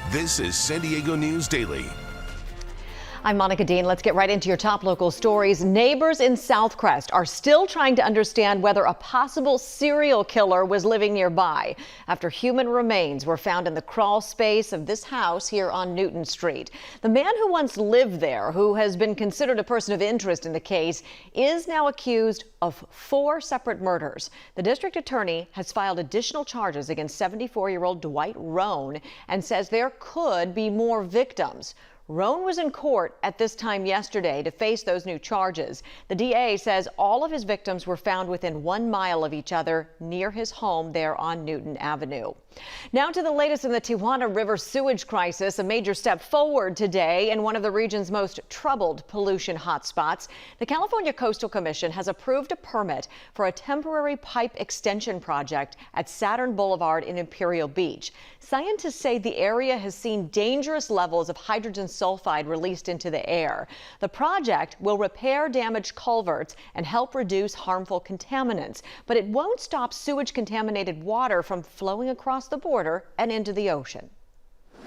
This is San Diego News Daily. I'm Monica Dean. Let's get right into your top local stories. Neighbors in Southcrest are still trying to understand whether a possible serial killer was living nearby after human remains were found in the crawl space of this house here on Newton Street. The man who once lived there, who has been considered a person of interest in the case, is now accused of 4 separate murders. The district attorney has filed additional charges against 74-year-old Dwight Roan and says there could be more victims. Roan was in court at this time yesterday to face those new charges. The DA says all of his victims were found within 1 mile of each other near his home there on Newton Avenue. Now to the latest in the Tijuana River sewage crisis, a major step forward today in one of the region's most troubled pollution hotspots. The California Coastal Commission has approved a permit for a temporary pipe extension project at Saturn Boulevard in Imperial Beach. Scientists say the area has seen dangerous levels of hydrogen sulfide released into the air. The project will repair damaged culverts and help reduce harmful contaminants, but it won't stop sewage contaminated water from flowing across the border and into the ocean.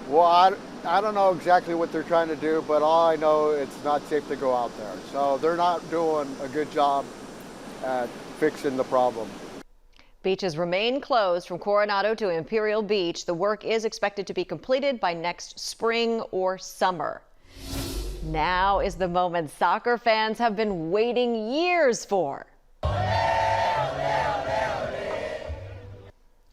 Well, I don't know exactly what they're trying to do, but all I know it's not safe to go out there. So they're not doing a good job at fixing the problem. Beaches remain closed from Coronado to Imperial Beach. The work is expected to be completed by next spring or summer. Now is the moment soccer fans have been waiting years for.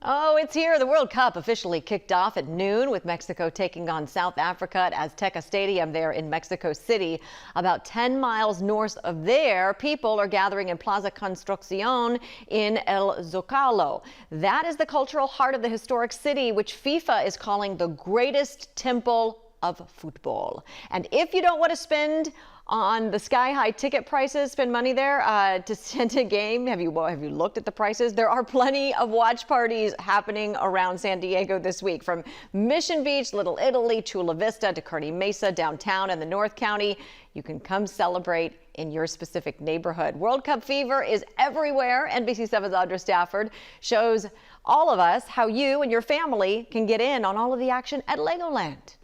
Oh, it's here. The World Cup officially kicked off at noon with Mexico taking on South Africa at Azteca Stadium there in Mexico City. About 10 miles north of there, people are gathering in Plaza Construcción in El Zocalo. That is the cultural heart of the historic city, which FIFA is calling the greatest temple of football. And if you don't want to spend on the sky-high ticket prices, spend money there to attend a game. Have you looked at the prices? There are plenty of watch parties happening around San Diego this week, from Mission Beach, Little Italy, Chula Vista to Kearny Mesa, downtown and the North County. You can come celebrate in your specific neighborhood. World Cup fever is everywhere. NBC7's Audra Stafford shows all of us how you and your family can get in on all of the action at Legoland.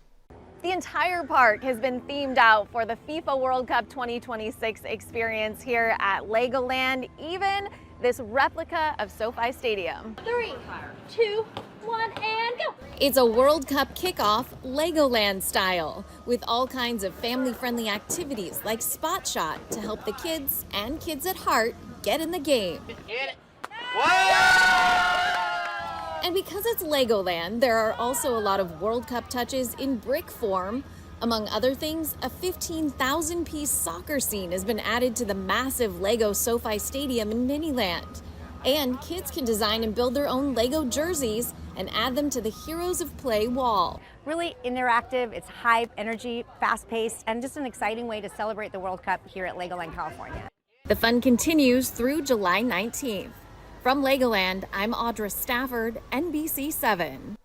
The entire park has been themed out for the FIFA World Cup 2026 experience here at Legoland, even this replica of SoFi Stadium. 3, 2, 1, and go! It's a World Cup kickoff Legoland style, with all kinds of family-friendly activities like Spot Shot to help the kids and kids at heart get in the game. And because it's Legoland, there are also a lot of World Cup touches in brick form. Among other things, a 15,000-piece soccer scene has been added to the massive Lego SoFi Stadium in Miniland. And kids can design and build their own Lego jerseys and add them to the Heroes of Play wall. Really interactive, it's high energy, fast-paced, and just an exciting way to celebrate the World Cup here at Legoland, California. The fun continues through July 19th. From Legoland, I'm Audra Stafford, NBC7.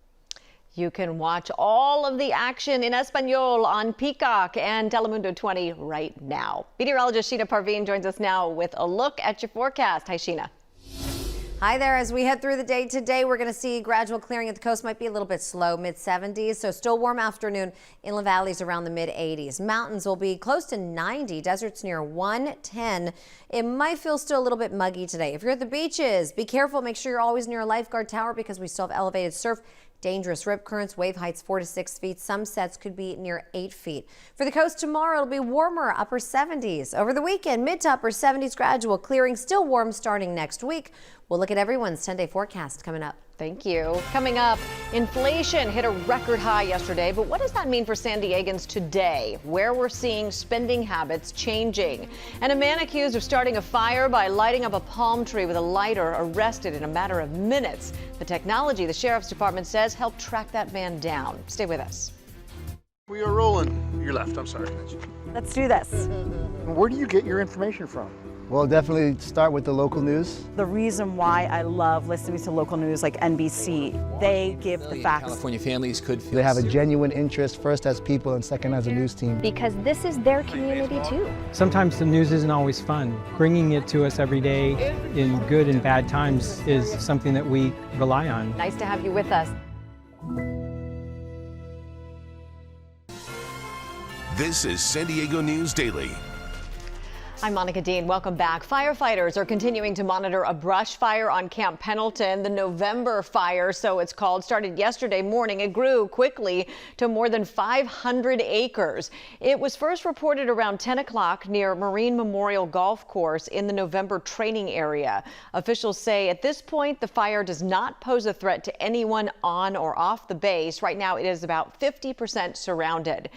You can watch all of the action in Espanol on Peacock and Telemundo 20 right now. Meteorologist Sheena Parveen joins us now with a look at your forecast. Hi, Sheena. Hi there. As we head through the day today, we're going to see gradual clearing at the coast. Might be a little bit slow, mid-70s. So still warm afternoon. Inland valleys around the mid-80s. Mountains will be close to 90. Deserts near 110. It might feel still a little bit muggy today. If you're at the beaches, be careful. Make sure you're always near a lifeguard tower because we still have elevated surf. Dangerous rip currents, wave heights 4 to 6 feet. Some sets could be near 8 feet. For the coast tomorrow, it'll be warmer, upper 70s. Over the weekend, mid to upper 70s, gradual clearing, still warm starting next week. We'll look at everyone's 10-day forecast coming up. Thank you. Coming up, inflation hit a record high yesterday, but what does that mean for San Diegans today, where we're seeing spending habits changing? And a man accused of starting a fire by lighting up a palm tree with a lighter arrested in a matter of minutes. The technology, the sheriff's department says, helped track that man down. Stay with us. We are rolling. Your left, I'm sorry. Let's do this. Where do you get your information from? Well, definitely start with the local news. The reason why I love listening to local news like NBC, they give the facts. California families could feel they have a genuine interest, first as people and second as a news team. Because this is their community too. Sometimes the news isn't always fun. Bringing it to us every day in good and bad times is something that we rely on. Nice to have you with us. This is San Diego News Daily. I'm Monica Dean. Welcome back. Firefighters are continuing to monitor a brush fire on Camp Pendleton. The November fire, so it's called, started yesterday morning. It grew quickly to more than 500 acres. It was first reported around 10 o'clock near Marine Memorial Golf Course in the November training area. Officials say at this point the fire does not pose a threat to anyone on or off the base. Right now it is about 50% surrounded.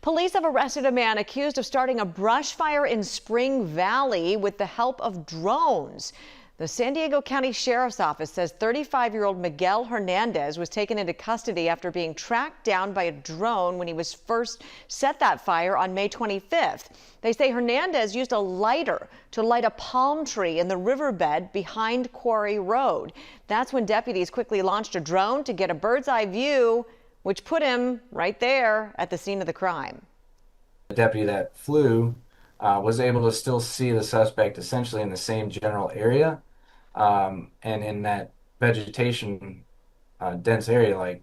Police have arrested a man accused of starting a brush fire in Spring Valley with the help of drones. The San Diego County Sheriff's Office says 35-year-old Miguel Hernandez was taken into custody after being tracked down by a drone when he was first set that fire on May 25th. They say Hernandez used a lighter to light a palm tree in the riverbed behind Quarry Road. That's when deputies quickly launched a drone to get a bird's eye view, which put him right there at the scene of the crime. The deputy that flew was able to still see the suspect essentially in the same general area, and in that vegetation dense area, like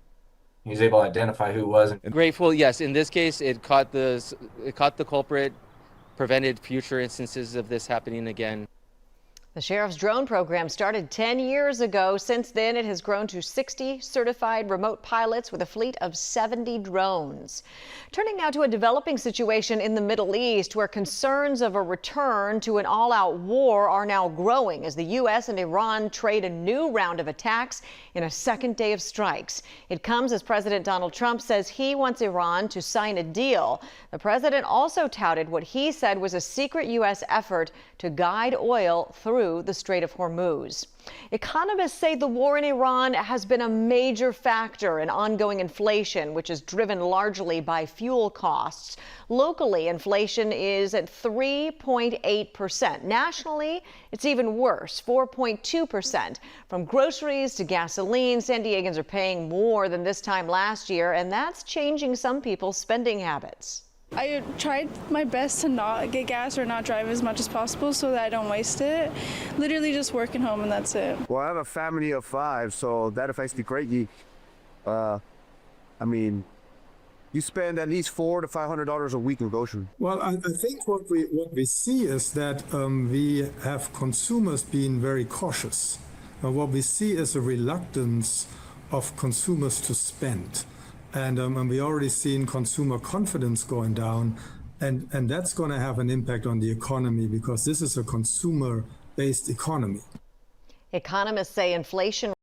he was able to identify who it was. Grateful, yes. In this case, it caught the culprit, prevented future instances of this happening again. The sheriff's drone program started 10 years ago. Since then, it has grown to 60 certified remote pilots with a fleet of 70 drones. Turning now to a developing situation in the Middle East, where concerns of a return to an all-out war are now growing as the U.S. and Iran trade a new round of attacks in a second day of strikes. It comes as President Donald Trump says he wants Iran to sign a deal. The president also touted what he said was a secret U.S. effort to guide oil through the Strait of Hormuz. Economists say the war in Iran has been a major factor in ongoing inflation, which is driven largely by fuel costs. Locally, inflation is at 3.8%. Nationally, it's even worse, 4.2%. From groceries to gasoline, San Diegans are paying more than this time last year, and that's changing some people's spending habits. I tried my best to not get gas or not drive as much as possible so that I don't waste it. Literally just working home and that's it. Well, I have a family of 5, so that affects me greatly. I mean, you spend at least $400 to $500 a week in groceries. Well, I think what we see is that we have consumers being very cautious. What we see is a reluctance of consumers to spend. And we already seen consumer confidence going down, and that's going to have an impact on the economy because this is a consumer-based economy. Economists say inflation